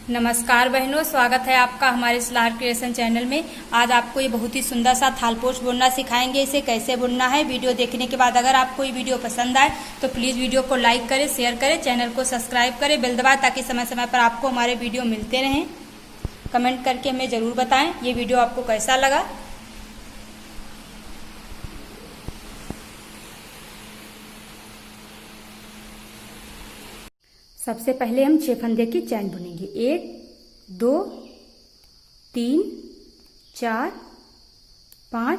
नमस्कार बहनों, स्वागत है आपका हमारे स्लार क्रिएशन चैनल में। आज आपको ये बहुत ही सुंदर सा थालपोश बुनना सिखाएंगे। इसे कैसे बुनना है वीडियो देखने के बाद अगर आपको ये वीडियो पसंद आए तो प्लीज़ वीडियो को लाइक करें, शेयर करें, चैनल को सब्सक्राइब करें, बेल दबाएं ताकि समय समय पर आपको हमारे वीडियो मिलते रहें। कमेंट करके हमें ज़रूर बताएँ ये वीडियो आपको कैसा लगा। सबसे पहले हम 6 फंदे की चैन बुनेंगे। 1 2 3 4 5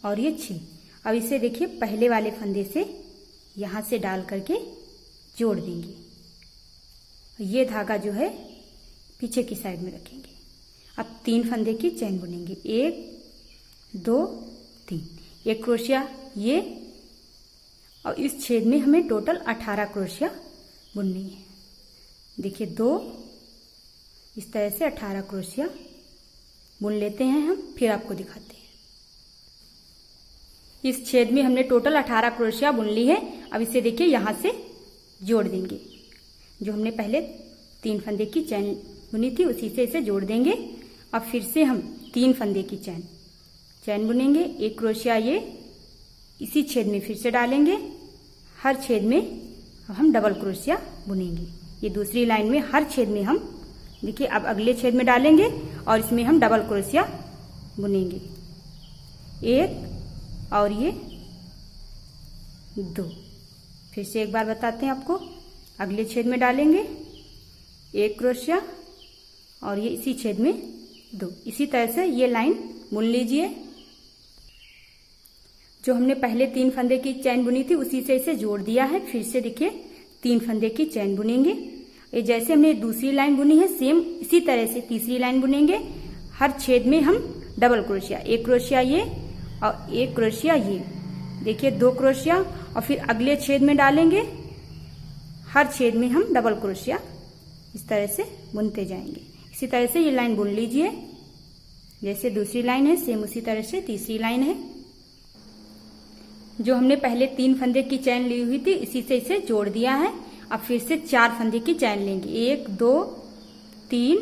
और ये 6। अब इसे देखिए पहले वाले फंदे से यहाँ से डाल करके जोड़ देंगे। ये धागा जो है पीछे की साइड में रखेंगे। अब 3 फंदे की चैन बुनेंगे। 1 2 3। एक क्रोशिया ये, और इस छेद में हमें टोटल 18 क्रोशिया बुननी है। देखिए 2 इस तरह से 18 क्रोशिया बुन लेते हैं हम, फिर आपको दिखाते हैं। इस छेद में हमने टोटल 18 क्रोशिया बुन ली है। अब इसे देखिए यहाँ से जोड़ देंगे। जो हमने पहले 3 फंदे की चैन बुनी थी उसी से इसे जोड़ देंगे। अब फिर से हम 3 फंदे की चैन बुनेंगे। एक क्रोशिया ये इसी छेद में फिर से डालेंगे। हर छेद में हम डबल क्रोशिया बुनेंगे। ये दूसरी लाइन में हर छेद में हम देखिए अब अगले छेद में डालेंगे और इसमें हम डबल क्रोशिया बुनेंगे। 1 और ये 2। फिर से एक बार बताते हैं आपको। अगले छेद में डालेंगे 1 क्रोशिया और ये इसी छेद में 2। इसी तरह से ये लाइन बुन लीजिए। जो हमने पहले 3 फंदे की चैन बुनी थी उसी से इसे जोड़ दिया है। फिर से देखिए 3 फंदे की चैन बुनेंगे। ये जैसे हमने दूसरी लाइन बुनी है सेम इसी तरह से तीसरी लाइन बुनेंगे। हर छेद में हम डबल क्रोशिया, 1 क्रोशिया ये और 1 क्रोशिया ये। देखिए 2 क्रोशिया और फिर अगले छेद में डालेंगे। हर छेद में हम डबल क्रोशिया इस तरह से बुनते जाएंगे। इसी तरह से ये लाइन बुन लीजिए। जैसे दूसरी लाइन है सेम उसी तरह से तीसरी लाइन है। जो हमने पहले 3 फंदे की चैन ली हुई थी इसी से इसे जोड़ दिया है। अब फिर से 4 फंदे की चैन लेंगे। 1 2 3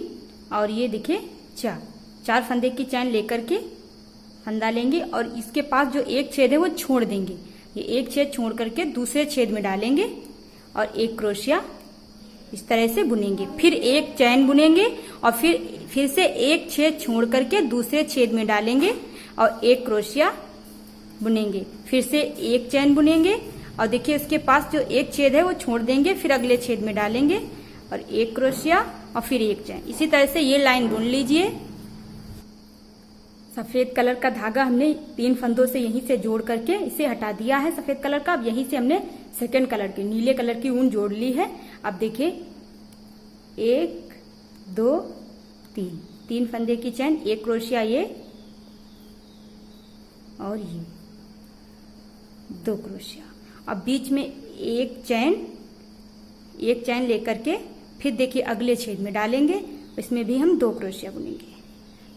और ये देखिए 4 फंदे की चैन लेकर के फंदा लेंगे और इसके पास जो एक छेद है वो छोड़ देंगे। ये एक छेद छोड़ करके दूसरे छेद में डालेंगे और 1 क्रोशिया इस तरह से बुनेंगे। फिर एक चैन बुनेंगे और फिर से एक छेद छोड़ करके दूसरे छेद में डालेंगे और 1 क्रोशिया बुनेंगे। फिर से एक चैन बुनेंगे और देखिए इसके पास जो एक छेद है वो छोड़ देंगे। फिर अगले छेद में डालेंगे और 1 क्रोशिया और फिर एक चैन। इसी तरह से ये लाइन बुन लीजिए। सफेद कलर का धागा हमने 3 फंदों से यहीं से जोड़ करके इसे हटा दिया है सफेद कलर का। अब यहीं से हमने सेकंड कलर की नीले कलर की ऊन जोड़ ली है। अब देखिए 1 2 3 फंदे की चैन, 1 क्रोशिया ये और ये 2 क्रोशिया। अब बीच में एक चैन लेकर के फिर देखिए अगले छेद में डालेंगे। इसमें भी हम 2 क्रोशिया बुनेंगे।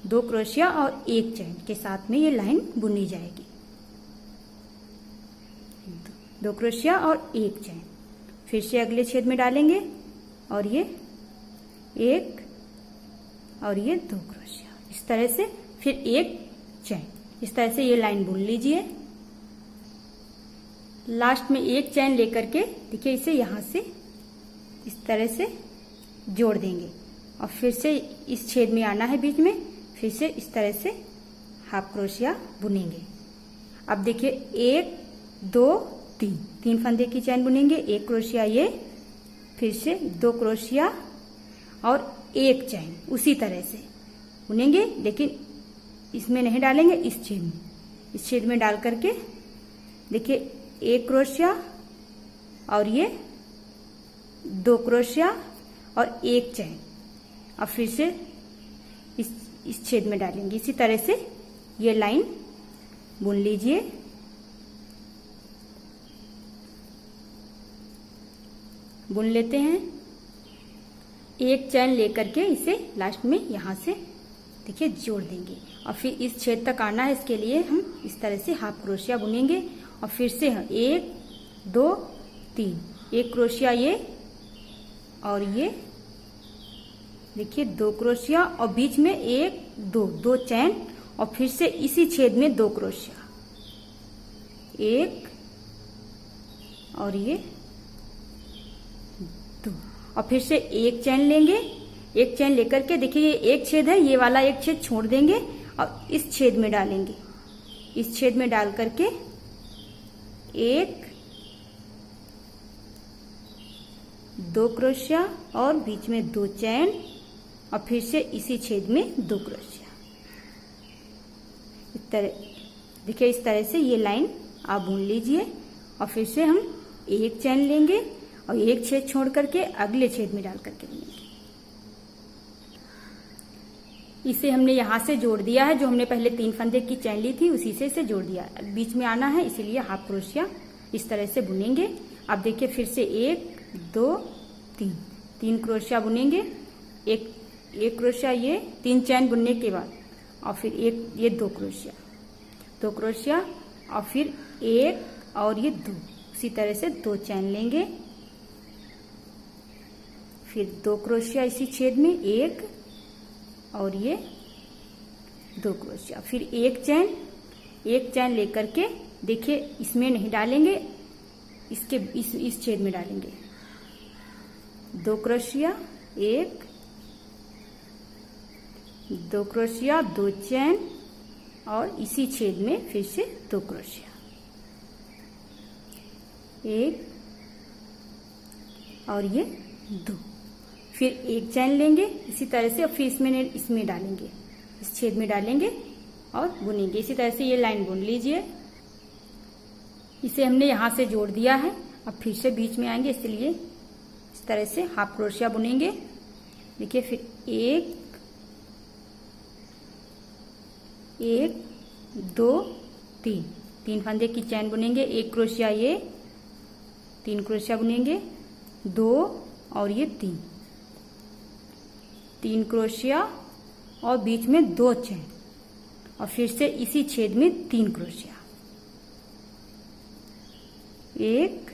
2 क्रोशिया और एक चैन के साथ में ये लाइन बुनी जाएगी। 2 क्रोशिया और एक चैन। फिर से अगले छेद में डालेंगे और ये 1 और ये 2 क्रोशिया। इस तरह से फिर एक चैन। इस तरह से ये लाइन बुन लीजिए। लास्ट में एक चैन लेकर के देखिए इसे यहाँ से इस तरह से जोड़ देंगे और फिर से इस छेद में आना है बीच में। फिर से इस तरह से हाफ क्रोशिया बुनेंगे। अब देखिए 1 2 3 फंदे की चैन बुनेंगे। 1 क्रोशिया ये, फिर से 2 क्रोशिया और एक चैन उसी तरह से बुनेंगे। लेकिन इसमें नहीं डालेंगे, इस छेद में डाल करके देखिए 1 क्रोशिया और ये 2 क्रोशिया और एक चैन और फिर से इस छेद में डालेंगे। इसी तरह से ये लाइन बुन लीजिए। बुन लेते हैं। एक चैन लेकर के इसे लास्ट में यहाँ से देखिए जोड़ देंगे और फिर इस छेद तक आना है। इसके लिए हम इस तरह से हाफ क्रोशिया बुनेंगे और फिर से 1 2 3 1 क्रोशिया ये और ये देखिए 2 क्रोशिया और बीच में 1 2 चैन और फिर से इसी छेद में 2 क्रोशिया, 1 और ये 2 और फिर से 1 चैन लेंगे। 1 चैन लेकर के देखिए ये एक छेद है, ये वाला एक छेद छोड़ देंगे और इस छेद में डालेंगे। इस छेद में डाल करके 1 2 क्रोशिया और बीच में 2 चैन और फिर से इसी छेद में 2 क्रोशिया। इस तरह देखिए, इस तरह से ये लाइन आप बुन लीजिए और फिर से हम 1 चैन लेंगे और 1 छेद छोड़ करके अगले छेद में डाल करके बुनेंगे। इसे हमने यहाँ से जोड़ दिया है, जो हमने पहले 3 फंदे की चैन ली थी उसी से इसे जोड़ दिया। बीच में आना है इसीलिए हाफ क्रोशिया इस तरह से बुनेंगे। अब देखिए फिर से 1 2 3 क्रोशिया बुनेंगे। एक क्रोशिया, ये 3 चैन बुनने के बाद और फिर ये 2 क्रोशिया और फिर 1 और ये 2, उसी तरह से 2 चैन लेंगे। फिर 2 क्रोशिया इसी छेद में, 1 और ये 2 क्रोशिया, फिर 1 चैन लेकर के देखिए इसमें नहीं डालेंगे, इसके इस छेद में डालेंगे। 2 क्रोशिया, 1 2 क्रोशिया, 2 चैन और इसी छेद में फिर से 2 क्रोशिया, 1 और ये 2, फिर 1 चैन लेंगे इसी तरह से और फिर इसमें डालेंगे, इस छेद में डालेंगे और बुनेंगे। इसी तरह से ये लाइन बुन लीजिए। इसे हमने यहाँ से जोड़ दिया है, अब फिर से बीच में आएंगे, इसलिए इस तरह से हाफ क्रोशिया बुनेंगे। देखिए फिर 1 2 3 फंदे की चैन बुनेंगे। 1 क्रोशिया, ये 3 क्रोशिया बुनेंगे, 2 और ये 3 क्रोशिया और बीच में 2 चैन और फिर से इसी छेद में 3 क्रोशिया, 1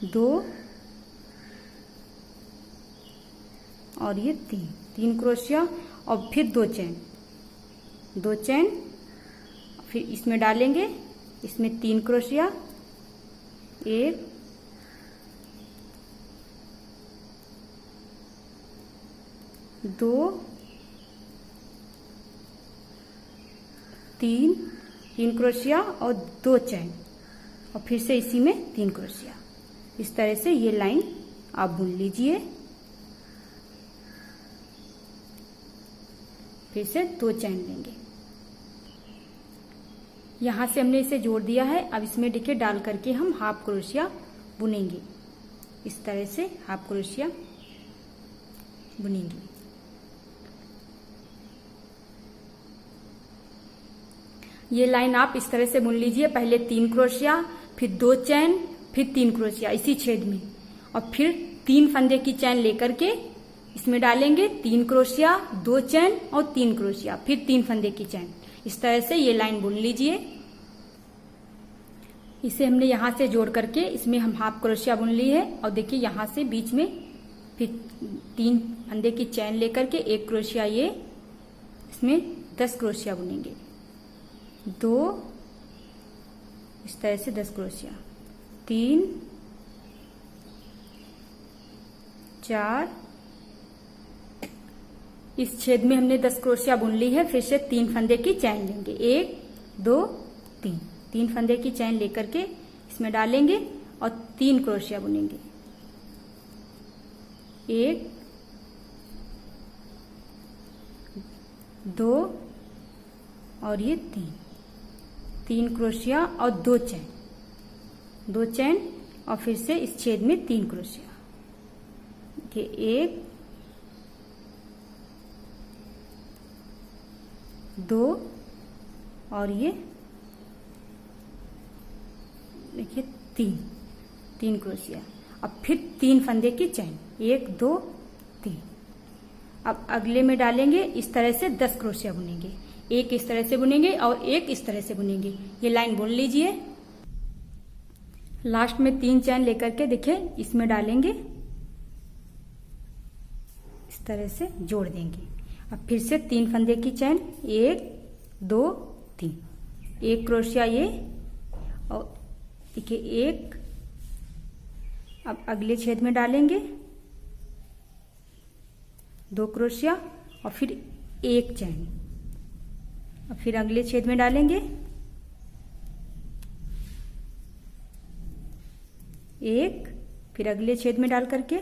2 और ये 3 क्रोशिया और फिर 2 चैन फिर इसमें डालेंगे, इसमें 3 क्रोशिया, 1 2 3 क्रोशिया और 2 चैन और फिर से इसी में 3 क्रोशिया। इस तरह से ये लाइन आप बुन लीजिए। फिर से 2 चैन लेंगे। यहाँ से हमने इसे जोड़ दिया है। अब इसमें देखिए डाल करके हम हाफ क्रोशिया बुनेंगे। इस तरह से हाफ क्रोशिया बुनेंगे। ये लाइन आप इस तरह से बुन लीजिए। पहले 3 क्रोशिया, फिर 2 चैन, फिर 3 क्रोशिया इसी छेद में और फिर 3 फंदे की चैन लेकर के इसमें डालेंगे, 3 क्रोशिया, 2 चैन और 3 क्रोशिया, फिर 3 फंदे की चैन। इस तरह से ये लाइन बुन लीजिए। इसे हमने यहाँ से जोड़ करके इसमें हम हाफ क्रोशिया बुन ली है और देखिए यहाँ से बीच में फिर 3 फंदे की चैन लेकर के 1 क्रोशिया, ये इसमें 10 क्रोशिया बुनेंगे। 2 इस तरह से 10 क्रोशिया, 3 4 इस छेद में हमने 10 क्रोशिया बुन ली है। फिर से 3 फंदे की चैन लेंगे, 1 2 3 फंदे की चैन लेकर के इसमें डालेंगे और 3 क्रोशिया बुनेंगे, 1 2 और ये 3 क्रोशिया और 2 चैन और फिर से इस छेद में 3 क्रोशिया। देखिए 1 2 और ये देखिए 3 क्रोशिया। अब फिर 3 फंदे की चैन, 1 2 3। अब अगले में डालेंगे, इस तरह से 10 क्रोशिया बुनेंगे। एक इस तरह से बुनेंगे और एक इस तरह से बुनेंगे। ये लाइन बुन लीजिए। लास्ट में 3 चैन लेकर के देखिए इसमें डालेंगे इस तरह से जोड़ देंगे। अब फिर से 3 फंदे की चैन, 1 2 3, 1 क्रोशिया ये, और देखिए 1, अब अगले छेद में डालेंगे 2 क्रोशिया और फिर 1 चैन, और फिर अगले छेद में डालेंगे 1, फिर अगले छेद में डाल करके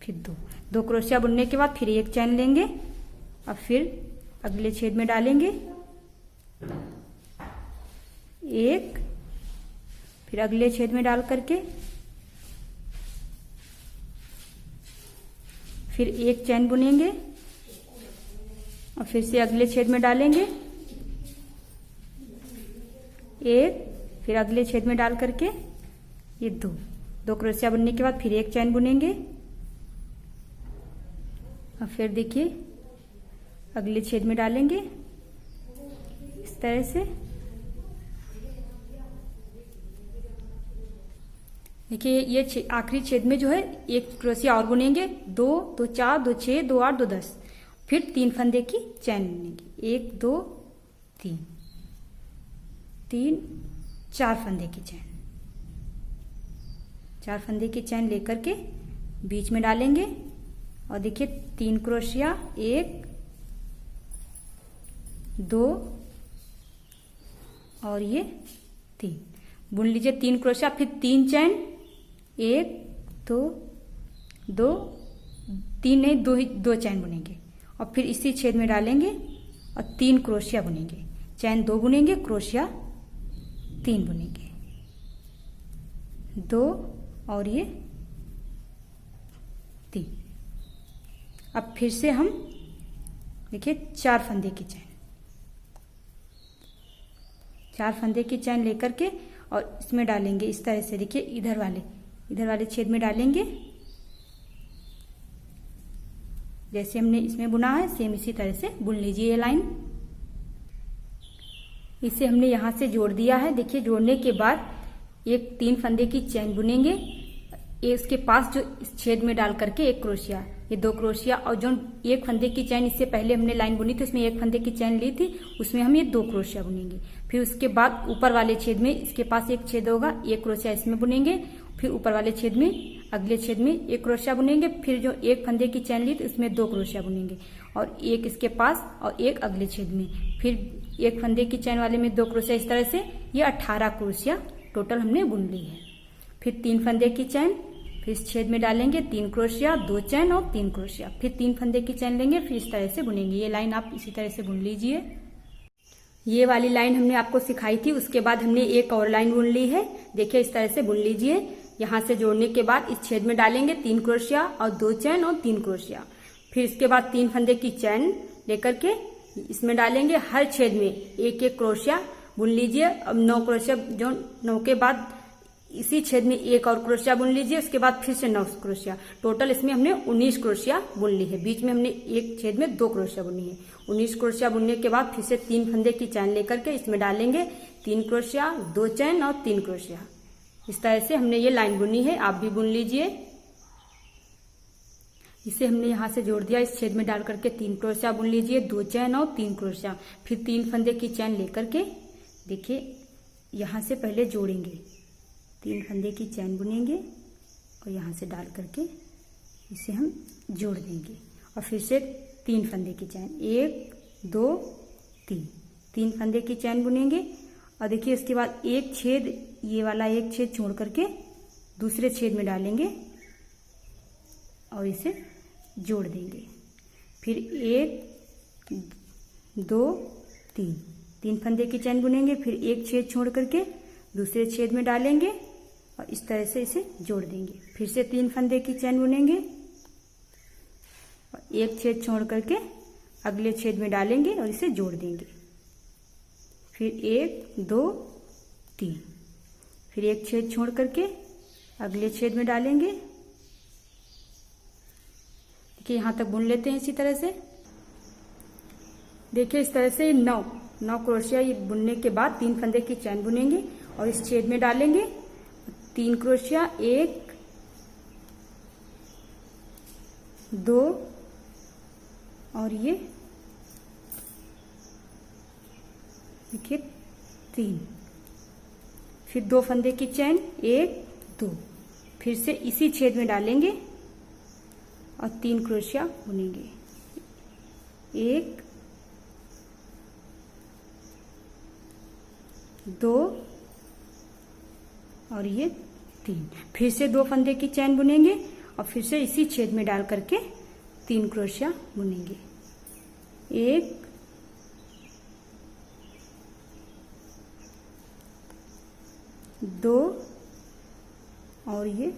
फिर 2 क्रोशिया बुनने के बाद फिर 1 चैन लेंगे और फिर अगले छेद में डालेंगे 1, फिर अगले छेद में डाल करके फिर 1 चैन बुनेंगे और फिर से अगले छेद में डालेंगे 1, फिर अगले छेद में डाल करके ये 2 क्रोशिया बुनने के बाद फिर 1 चैन बुनेंगे और फिर देखिए अगले छेद में डालेंगे इस तरह से। देखिए ये आखिरी छेद में जो है 1 क्रोशिया और बुनेंगे, 2 2 4 2 6 2 8 2 10, फिर 3 फंदे की चैन बुनेंगे, 1 2 3 3 4 फंदे की चैन, 4 फंदे की चैन लेकर के बीच में डालेंगे और देखिए 3 क्रोशिया, 1 2 और ये 3 बुन लीजिए, 3 क्रोशिया फिर 3 चैन, 1 2 2 3 नहीं 2 चैन बुनेंगे और फिर इसी छेद में डालेंगे और 3 क्रोशिया बुनेंगे, चैन 2 बुनेंगे, क्रोशिया 3 बुनेंगे, 2 और ये 3। अब फिर से हम देखिए 4 फंदे की चैन, 4 फंदे की चैन लेकर के और इसमें डालेंगे इस तरह से। देखिए इधर वाले छेद में डालेंगे, जैसे हमने इसमें बुना है सेम इसी तरह से बुन लीजिए ये लाइन। इसे हमने यहाँ से जोड़ दिया है। देखिए जोड़ने के बाद एक 3 फंदे की चैन बुनेंगे, ये उसके पास जो इस छेद में डाल करके 1 क्रोशिया, ये 2 क्रोशिया, और जो 1 फंदे की चैन इससे पहले हमने लाइन बुनी थी उसमें 1 फंदे की चैन ली थी, उसमें हम ये 2 क्रोशिया बुनेंगे। फिर उसके बाद ऊपर वाले छेद में इसके पास एक छेद होगा, 1 क्रोशिया इसमें बुनेंगे, फिर ऊपर वाले छेद में अगले छेद में 1 क्रोशिया बुनेंगे, फिर जो 1 फंदे की चैन ली थी उसमें 2 क्रोशिया बुनेंगे और 1 इसके पास और 1 अगले छेद में, फिर 1 फंदे की चैन वाले में 2 क्रोशिया, इस तरह से ये 18 क्रोशिया टोटल हमने बुन ली है। फिर 3 फंदे की चैन, फिर इस छेद में डालेंगे 3 क्रोशिया, 2 चैन और 3 क्रोशिया, फिर 3 फंदे की चैन लेंगे, फिर इस तरह से बुनेंगे। ये लाइन आप इसी तरह से बुन लीजिए। ये वाली लाइन हमने आपको सिखाई थी, उसके बाद हमने एक और लाइन बुन ली है। देखिए इस तरह से बुन लीजिए। यहाँ से जोड़ने के बाद इस छेद में डालेंगे 3 क्रोशिया और 2 चैन और 3 क्रोशिया, फिर इसके बाद 3 फंदे की चैन लेकर के इसमें डालेंगे, हर छेद में 1 क्रोशिया बुन लीजिए। अब 9 क्रोशिया, जो 9 के बाद इसी छेद में 1 और क्रोशिया बुन लीजिए, उसके बाद फिर से 9 क्रोशिया, टोटल इसमें हमने 19 क्रोशिया बुन ली है। बीच में हमने एक छेद में 2 क्रोशिया बुनी है। 19 क्रोशिया बुनने के बाद फिर से 3 फंदे की चैन लेकर के इसमें डालेंगे 3 क्रोशिया, 2 चैन और 3 क्रोशिया। इस तरह से हमने ये लाइन बुनी है, आप भी बुन लीजिए। इसे हमने यहाँ से जोड़ दिया, इस छेद में डाल करके 3 क्रोशिया बुन लीजिए, 2 चैन और 3 क्रोशिया, फिर 3 फंदे की चैन लेकर के देखिए यहाँ से पहले जोड़ेंगे, 3 फंदे की चैन बुनेंगे और यहाँ से डाल करके इसे हम जोड़ देंगे और फिर से 3 फंदे की चैन, 1 2 3 फंदे की चैन बुनेंगे और देखिए उसके बाद एक छेद, ये वाला एक छेद छोड़ करके दूसरे छेद में डालेंगे और इसे जोड़ देंगे। फिर 1 2 3 फंदे की चैन बुनेंगे, फिर एक छेद छोड़ करके दूसरे छेद में डालेंगे और इस तरह से इसे जोड़ देंगे। फिर से 3 फंदे की चैन बुनेंगे और एक छेद छोड़ करके अगले छेद में डालेंगे और इसे जोड़ देंगे। फिर 1 2 3, फिर एक छेद छोड़ करके अगले छेद में डालेंगे। देखिए यहाँ तक बुन लेते हैं इसी तरह से। देखिए इस तरह से 9 क्रोशिया ये बुनने के बाद 3 फंदे की चैन बुनेंगे और इस छेद में डालेंगे 3 क्रोशिया, 1 2 और ये देखिए 3, फिर 2 फंदे की चैन, 1 2, फिर से इसी छेद में डालेंगे और 3 क्रोशिया बुनेंगे, 1 2 और ये 3, फिर से 2 फंदे की चैन बुनेंगे और फिर से इसी छेद में डाल करके 3 क्रोशिया बुनेंगे, 1 2 और ये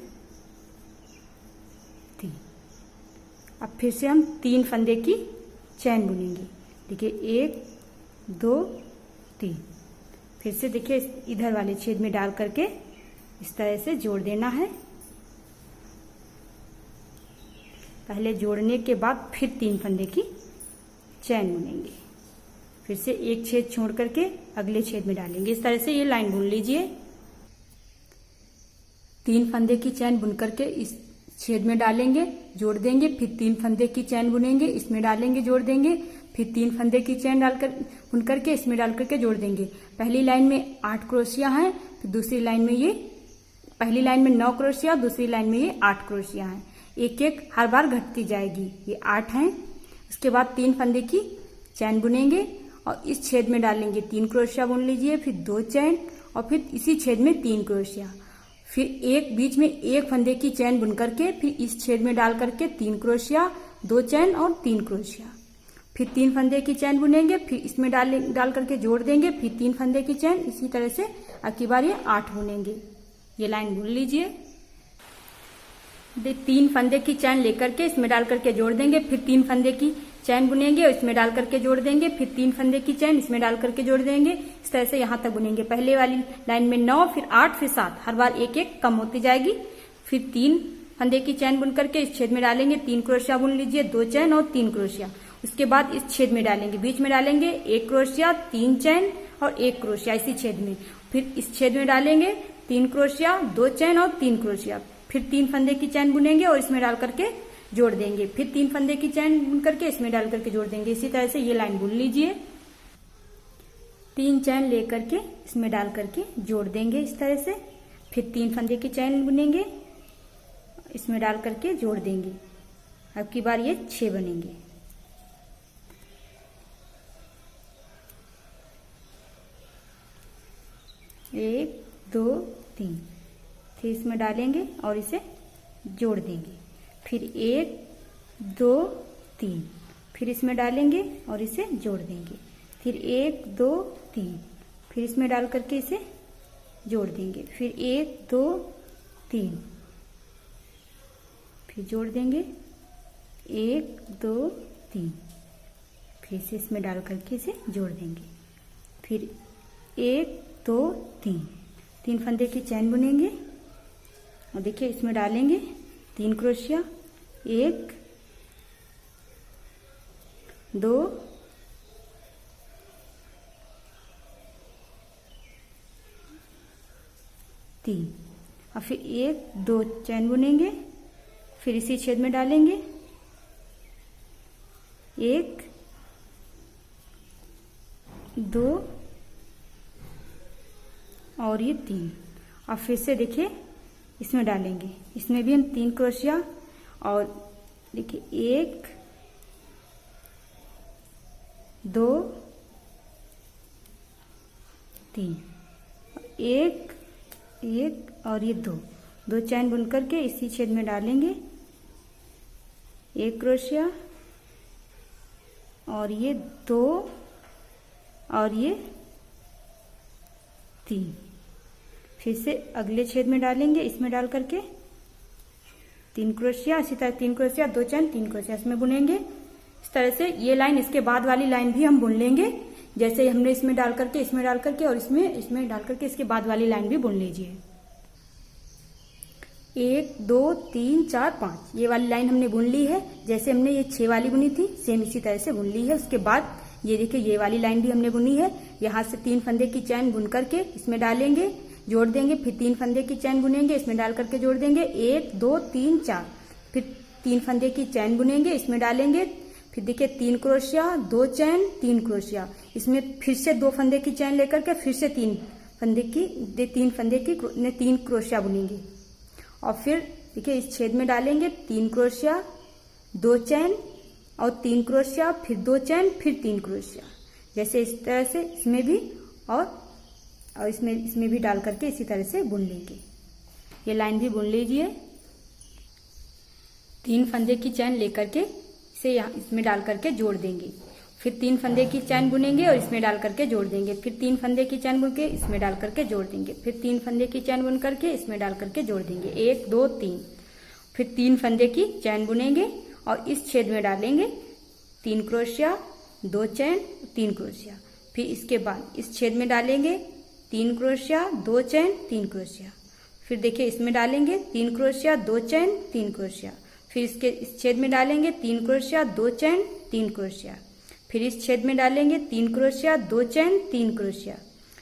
3। अब फिर से हम 3 फंदे की चैन बुनेंगे। देखिए 1 2 3, फिर से देखिए इधर वाले छेद में डाल करके इस तरह से जोड़ देना है। पहले जोड़ने के बाद फिर 3 फंदे की चैन बुनेंगे, फिर से एक छेद छोड़ करके अगले छेद में डालेंगे। इस तरह से ये लाइन बुन लीजिए। 3 फंदे की चैन बुन करके इस छेद में डालेंगे, जोड़ देंगे, फिर 3 फंदे की चैन बुनेंगे, इसमें डालेंगे, जोड़ देंगे, फिर 3 फंदे की चैन डालकर बुन करके इसमें डाल करके जोड़ देंगे। पहली लाइन में 8 क्रोशिया हैं, फिर दूसरी लाइन में ये पहली लाइन में 9 क्रोशिया, दूसरी लाइन में ये 8 क्रोशिया हैं। एक एक हर बार घटती जाएगी। ये 8 हैं। उसके बाद 3 फंदे की चैन बुनेंगे और इस छेद में डालेंगे 3 क्रोशिया बुन लीजिए, फिर 2 चैन और फिर इसी छेद में 3 क्रोशिया, फिर एक बीच में 1 फंदे की चैन बुन करके फिर इस छेद में डाल करके 3 क्रोशिया, 2 चैन और 3 क्रोशिया, फिर 3 फंदे की चैन बुनेंगे, फिर इसमें डाल करके जोड़ देंगे, फिर 3 फंदे की चैन। इसी तरह से अब की बार ये 8 बुनेंगे। ये लाइन बुन लीजिए। 3 फंदे की चैन लेकर के इसमें डाल करके जोड़ देंगे, फिर 3 फंदे की चैन बुनेंगे और इसमें डाल करके जोड़ देंगे, फिर 3 फंदे की चैन इसमें डाल करके जोड़ देंगे। इस तरह से यहां तक बुनेंगे। पहले वाली लाइन में 9, फिर 8, फिर 7, हर बार एक एक कम होती जाएगी। फिर 3 फंदे की चैन बुन करके इस छेद में डालेंगे, 3 क्रोशिया बुन लीजिए, 2 चैन और 3 क्रोशिया। उसके बाद इस छेद में डालेंगे, बीच में डालेंगे 1 क्रोशिया, 3 चैन और 1 क्रोशिया इसी छेद में। फिर इस छेद में डालेंगे 3 क्रोशिया, 2 चैन और 3 क्रोशिया, फिर 3 फंदे की चैन बुनेंगे और इसमें डाल करके जोड़ देंगे, फिर 3 फंदे की चैन बुन करके इसमें डाल करके जोड़ देंगे। इसी तरह से ये लाइन बुन लीजिए। 3 चैन लेकर के इसमें डाल करके जोड़ देंगे इस तरह से, फिर 3 फंदे की चैन बुनेंगे, इसमें डाल करके जोड़ देंगे। अब की बार ये 6 बनेंगे। एक 2 3, फिर इसमें डालेंगे और इसे जोड़ देंगे, फिर 1 2 3, फिर इसमें डालेंगे और इसे जोड़ देंगे, फिर 1 2 3, फिर इसमें डाल करके इसे जोड़ देंगे, फिर 1 2 3, फिर जोड़ देंगे, 1 2 3, फिर से इसमें डाल करके इसे जोड़ देंगे, फिर 1 2 3, 3 फंदे की चैन बुनेंगे और देखिए इसमें डालेंगे 3 क्रोशिया, 1 2 3 और फिर 1 2 चैन बुनेंगे, फिर इसी छेद में डालेंगे 1 2 और ये 3 और फिर से देखिए इसमें डालेंगे, इसमें भी हम 3 क्रोशिया और देखिए 1 2 3, 1 1 और ये 2 चैन बुन करके इसी छेद में डालेंगे, 1 क्रोशिया और ये 2 और ये 3, फिर से अगले छेद में डालेंगे, इसमें डाल करके 3 क्रोशिया, इसी तरह 3 क्रोशिया, 2 चैन, 3 क्रोशिया इसमें बुनेंगे। इस तरह से ये लाइन, इसके बाद वाली लाइन भी हम बुन लेंगे, जैसे हमने इसमें डाल करके और इसमें डाल करके इसके बाद वाली लाइन भी बुन लीजिए। 1 2 3 4 5 ये वाली लाइन हमने बुन ली है, जैसे हमने ये 6 वाली बुनी थी सेम इसी तरह से बुन ली है। उसके बाद ये देखिए ये वाली लाइन भी हमने बुनी है। यहाँ से 3 फंदे की चैन बुन करके इसमें डालेंगे, जोड़ देंगे, फिर 3 फंदे की चैन बुनेंगे, इसमें डाल करके जोड़ देंगे, 1 2 3 4, फिर 3 फंदे की चैन बुनेंगे, इसमें डालेंगे, फिर देखिए 3 क्रोशिया, 2 चैन, 3 क्रोशिया, इसमें फिर से 2 फंदे की चैन लेकर के फिर से 3 फंदे की 3 क्रोशिया बुनेंगे और फिर देखिए इस छेद में डालेंगे 3 क्रोशिया, 2 चैन और 3 क्रोशिया, फिर 2 चैन, फिर 3 क्रोशिया, जैसे इस तरह से इसमें भी और इसमें भी डाल करके इसी तरह से बुन लेंगे। ये लाइन भी बुन लीजिए। 3 फंदे की चैन लेकर के इसे यहाँ इसमें डाल करके जोड़ देंगे, फिर 3 फंदे की चैन बुनेंगे और इसमें डाल करके जोड़ देंगे, फिर 3 फंदे की चैन बुन के इसमें डाल करके जोड़ देंगे, फिर 3 फंदे की चैन बुन करके इसमें डाल करके जोड़ देंगे, 1 2 3, फिर 3 फंदे की चैन बुनेंगे और इस छेद में डालेंगे 3 क्रोशिया, 2 चैन, 3 क्रोशिया, फिर इसके बाद इस छेद में डालेंगे 3 क्रोशिया, 2 चैन, 3 क्रोशिया, फिर देखिए इसमें डालेंगे 3 क्रोशिया, 2 चैन, 3 क्रोशिया, फिर इस छेद में डालेंगे 3 क्रोशिया, 2 चैन, 3 क्रोशिया, फिर इस छेद में डालेंगे 3 क्रोशिया, 2 चैन, 3 क्रोशिया,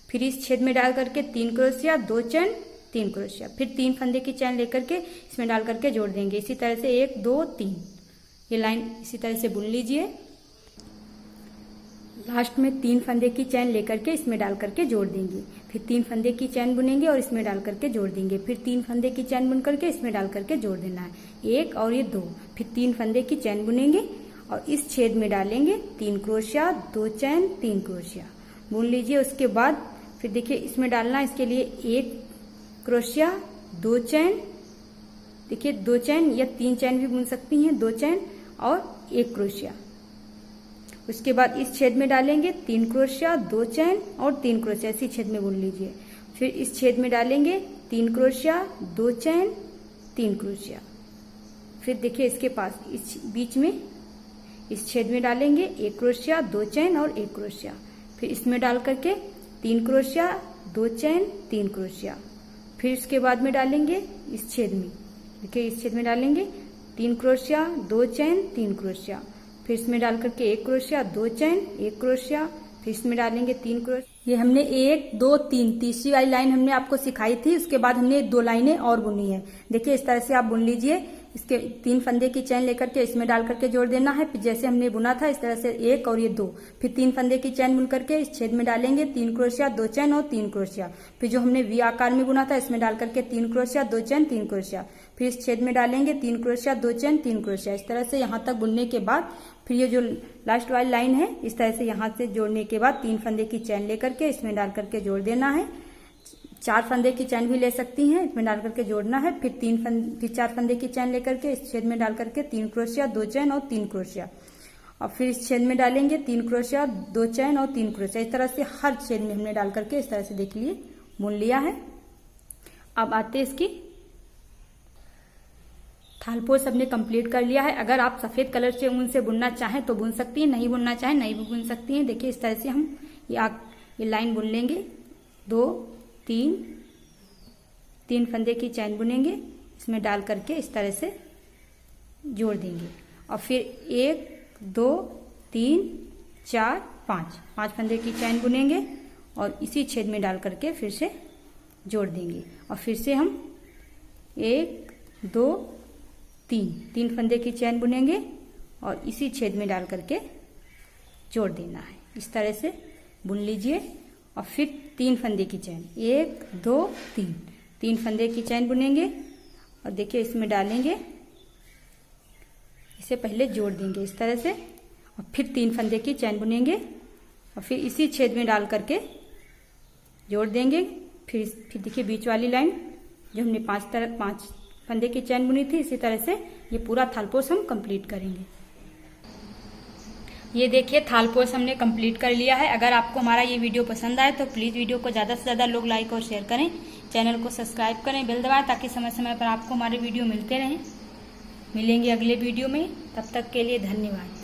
फिर इस छेद में डाल करके 3 क्रोशिया, 2 चैन, 3 क्रोशिया, फिर 3 फंदे की चैन लेकर के इसमें डाल करके जोड़ देंगे। इसी तरह से 1 2 3 ये लाइन इसी तरह से बुन लीजिए। लास्ट में 3 फंदे की चैन लेकर के इसमें डाल करके जोड़ देंगे, फिर 3 फंदे की चैन बुनेंगे और इसमें डाल करके जोड़ देंगे, फिर 3 फंदे की चैन बुन करके इसमें डाल करके जोड़ देना है, 1 और ये 2, फिर 3 फंदे की चैन बुनेंगे और इस छेद में डालेंगे 3 क्रोशिया, 2 चैन, 3 क्रोशिया बुन लीजिए। उसके बाद फिर देखिए इसमें डालना, इसके लिए 1 क्रोशिया, 2 चैन, देखिए 2 चैन या 3 चैन भी बुन सकती हैं, 2 चैन और 1 क्रोशिया। उसके बाद इस छेद में डालेंगे 3 क्रोशिया, 2 चैन और 3 क्रोशिया, इसी छेद में बुन लीजिए, फिर इस छेद में डालेंगे 3 क्रोशिया, 2 चैन, 3 क्रोशिया, फिर देखिए इसके पास इस बीच में इस छेद में डालेंगे 1 क्रोशिया, 2 चैन और 1 क्रोशिया, फिर इसमें डाल करके 3 क्रोशिया, 2 चैन, 3 क्रोशिया, फिर इसके बाद में डालेंगे इस छेद में, देखिए इस छेद में डालेंगे 3 क्रोशिया, 2 चैन, 3 क्रोशिया, फिर इसमें डाल करके 1 क्रोशिया, 2 चैन, 1 क्रोशिया, फिर इसमें डालेंगे 3 क्रोशिया। ये हमने 1 2 3 तीसरी वाली लाइन हमने आपको सिखाई थी, उसके बाद हमने 2 लाइनें और बुनी है। देखिए इस तरह से आप बुन लीजिए। इसके 3 फंदे की चैन लेकर के इसमें डाल करके जोड़ देना है, फिर जैसे हमने बुना था इस तरह से 1 और ये 2, फिर 3 फंदे की चैन बुन करके इस छेद में डालेंगे 3 क्रोशिया, 2 चैन और 3 क्रोशिया, फिर जो हमने वी आकार में बुना था इसमें डाल करके 3 क्रोशिया, 2 चैन, 3 क्रोशिया, फिर इस छेद में डालेंगे 3 क्रोशिया, 2 चैन, 3 क्रोशिया। इस तरह से यहाँ तक बुनने के बाद फिर ये जो लास्ट वाली लाइन है इस तरह से यहाँ से जोड़ने के बाद 3 फंदे की चैन लेकर के इसमें डाल करके जोड़ देना है। 4 फंदे की चैन भी ले सकती हैं, इसमें डाल करके जोड़ना है, फिर 4 फंदे की चैन लेकर के इस छेद में डाल करके 3 क्रोशिया, 2 चैन और 3 क्रोशिया, और फिर इस छेद में डालेंगे 3 क्रोशिया, 2 चैन और 3 क्रोशिया। इस तरह से हर छेद में हमने डाल करके इस तरह से देख लिए बुन लिया है। अब आते इसकी थालपोश हमने कंप्लीट कर लिया है। अगर आप सफेद कलर से ऊन से बुनना चाहें तो बुन सकती हैं, नहीं बुनना चाहें नहीं भी बुन सकती हैं। देखिए इस तरह से हम ये लाइन बुन लेंगे, 2 3 फंदे की चैन बुनेंगे, इसमें डाल करके इस तरह से जोड़ देंगे और फिर 1 2 3 4 5 फंदे की चैन बुनेंगे और इसी छेद में डाल करके फिर से जोड़ देंगे और फिर से हम 1 2 3 फंदे की चैन बुनेंगे और इसी छेद में डाल करके जोड़ देना है। इस तरह से बुन लीजिए और फिर 3 फंदे की चैन, 1 2 3 फंदे की चैन बुनेंगे और देखिए इसमें डालेंगे, इसे पहले जोड़ देंगे इस तरह से और फिर 3 फंदे की चैन बुनेंगे और फिर इसी छेद में डाल करके जोड़ देंगे। फिर देखिए बीच वाली लाइन जो हमने 5 फंदे की चैन बुनी थी, इसी तरह से ये पूरा थालपोश हम कंप्लीट करेंगे। ये देखिए थालपोश हमने कंप्लीट कर लिया है। अगर आपको हमारा ये वीडियो पसंद आए तो प्लीज़ वीडियो को ज़्यादा से ज़्यादा लोग लाइक और शेयर करें, चैनल को सब्सक्राइब करें, बेल दबाएं ताकि समय समय पर आपको हमारे वीडियो मिलते रहें। मिलेंगे अगले वीडियो में, तब तक के लिए धन्यवाद।